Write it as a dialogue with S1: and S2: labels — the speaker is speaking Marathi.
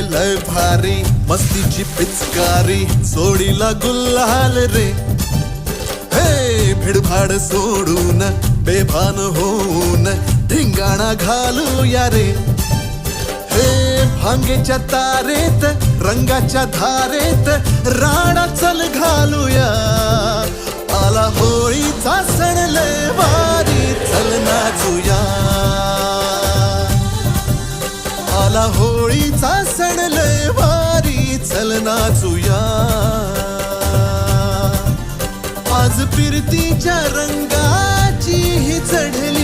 S1: लय लय भारी मस्तीची पिचकारी सोडीला गुल्हाल रे. हे भिडभाड सोडून बेभान होऊन धिंगाणा घालूया रे. हे भांगेच्या तारेत रंगाच्या धारेत राणा चल घालूया. आला होळीचा सण लय भारी चल नाचूया. आला होळीचा सण लय भारी चल नाचूया. आज फिरतीच्या रंगाची ही चढली